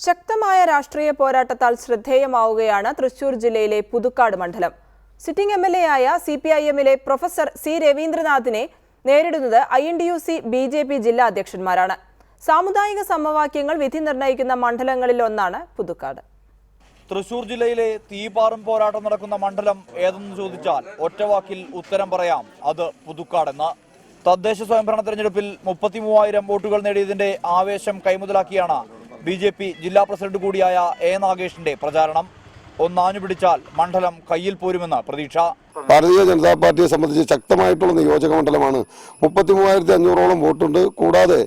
ശക്തമായ രാഷ്ട്രീയ പോരാട്ടത്താൽ ശ്രദ്ധേയമാവുകയാണ് തൃശൂർ ജില്ലയിലെ പുതുക്കാട് മണ്ഡലം. സിറ്റിംഗ് എംഎൽഎ ആയ സിപിഐഎമ്മിലെ പ്രൊഫസർ സി രവീന്ദ്രനാഥിനെ നേരിടുന്നത് INTUC BJP ജില്ലാ അധ്യക്ഷന്മാരാണ്. സാമുദായിക സമവാക്യങ്ങൾ വിധി നിർണ്ണയിക്കുന്ന മണ്ഡലങ്ങളിൽ ഒന്നാണ് പുതുക്കാട്. തൃശൂർ ജില്ലയിലെ തീപാറും പോരാട്ടം നടക്കുന്ന മണ്ഡലം ഏതെന്ന് ചോദിച്ചാൽ ഒറ്റവാക്കിൽ ഉത്തരം പറയാം, അത് പുതുക്കാടെന്ന്. തദ്ദേശ സ്വയംഭരണ തെരഞ്ഞെടുപ്പിൽ 33,000 വോട്ടുകൾ നേടിയതിന്റെ ആവേശം കൈമുതലാക്കിയാണ് BJP ജില്ലാ പ്രസിഡന്റ് കൂടിയായ A. നാഗേഷിന്റെ പ്രചാരണം. ഒന്നാഞ്ഞു പിടിച്ചാൽ മണ്ഡലം കയ്യിൽ പോരുമെന്ന് പ്രതീക്ഷ. ഭാരതീയ ജനതാ പാർട്ടിയെ സംബന്ധിച്ച് ശക്തമായിട്ടുള്ള നിയോജക മണ്ഡലമാണ്. 33,500ഓളം വോട്ടുണ്ട്. കൂടാതെ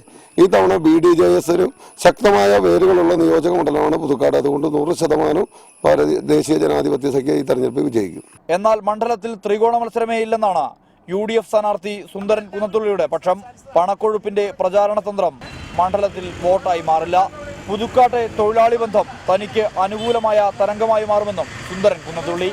ഈ തവണ BDJS-നും ശക്തമായ വേരുകളുള്ള നിയോജക മണ്ഡലമാണ് പുതുക്കാട്. അതുകൊണ്ട് 100% ദേശീയ ജനാധിപത്യ സഖ്യ ഈ തെരഞ്ഞെടുപ്പ് വിജയിക്കും. എന്നാൽ മണ്ഡലത്തിൽ ത്രികോണ മത്സരമേ ഇല്ലെന്നാണ് UDF സ്ഥാനാർത്ഥി സുന്ദരൻ കുന്നത്തുള്ളിയുടെ പക്ഷം. പണക്കൊഴുപ്പിന്റെ പ്രചാരണ തന്ത്രം മണ്ഡലത്തിൽ വോട്ടായി മാറില്ല. പുതുക്കാട്ടെ തൊഴിലാളി ബന്ധം തനിക്ക് അനുകൂലമായ തരംഗമായി മാറുമെന്നും സുന്ദരൻ കുന്നത്തുള്ളി.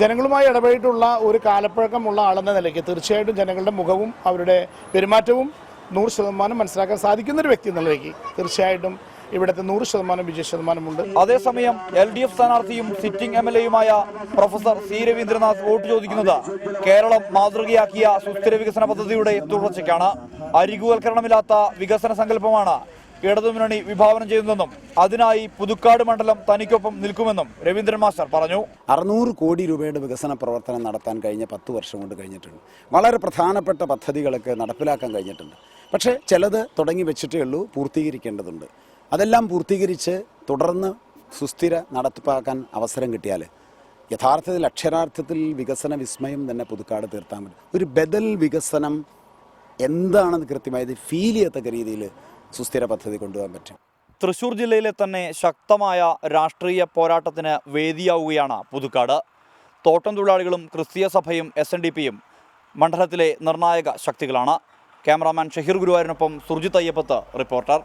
ജനങ്ങളുമായി ഇടപെട്ടുള്ള ഒരു കാലപ്പഴക്കമുള്ള ആളെന്ന നിലയ്ക്ക് തീർച്ചയായിട്ടും ജനങ്ങളുടെ മുഖവും അവരുടെ പെരുമാറ്റവും 100% മനസ്സിലാക്കാൻ സാധിക്കുന്ന ഒരു വ്യക്തി എന്ന നിലയ്ക്ക് തീർച്ചയായിട്ടും ഇവിടുത്തെ 100% വിജയശതമാനമുണ്ട്. അതേസമയം LDF സ്ഥാനാർത്ഥിയും സിറ്റിംഗ് MLA-യുമായ പ്രൊഫസർ സി രവീന്ദ്രനാഥ് വോട്ട് ചോദിക്കുന്നത് കേരളം മാതൃകയാക്കിയ സുസ്ഥിര വികസന പദ്ധതിയുടെ തുടർച്ചയ്ക്കാണ്. അരികുവൽക്കരണമില്ലാത്ത വികസന സങ്കല്പമാണ് ഇടതുമുന്നണി വിഭാവനം ചെയ്യുന്നതെന്നും അതിനായി പുതുക്കാട് മണ്ഡലം തനിക്കൊപ്പം നിൽക്കുമെന്നും രവീന്ദ്രൻ മാസ്റ്റർ പറഞ്ഞു. 600 കോടി രൂപയുടെ വികസന പ്രവർത്തനം നടത്താൻ കഴിഞ്ഞ 10 വർഷം കൊണ്ട് കഴിഞ്ഞിട്ടുണ്ട്. വളരെ പ്രധാനപ്പെട്ട പദ്ധതികളൊക്കെ നടപ്പിലാക്കാൻ കഴിഞ്ഞിട്ടുണ്ട്. പക്ഷേ ചിലത് തുടങ്ങി വെച്ചിട്ടേ ഉള്ളൂ, പൂർത്തീകരിക്കേണ്ടതുണ്ട്. അതെല്ലാം പൂർത്തീകരിച്ച് തുടർന്ന് സുസ്ഥിര നടപ്പാക്കാൻ അവസരം കിട്ടിയാൽ യഥാർത്ഥത്തിൽ അക്ഷരാർത്ഥത്തിൽ വികസന വിസ്മയം തന്നെ പുതുക്കാട് തീർത്താൻ പറ്റും. ഒരു ബദൽ വികസനം എന്താണെന്ന് കൃത്യമായത് ഫീൽ ചെയ്യത്തക്ക രീതിയിൽ സുസ്ഥിര പദ്ധതി കൊണ്ടുപോകാൻ പറ്റും. തൃശൂർ ജില്ലയിലെ തന്നെ ശക്തമായ രാഷ്ട്രീയ പോരാട്ടത്തിന് വേദിയാവുകയാണ് പുതുക്കാട്. തോട്ടം തൊഴിലാളികളും ക്രിസ്തീയ സഭയും SNDP-യും മണ്ഡലത്തിലെ നിർണായക ശക്തികളാണ്. ക്യാമറാമാൻ ഷഹീർ ഗുരുവായൂരിനൊപ്പം സുർജിത് അയ്യപ്പത്ത്, റിപ്പോർട്ടർ.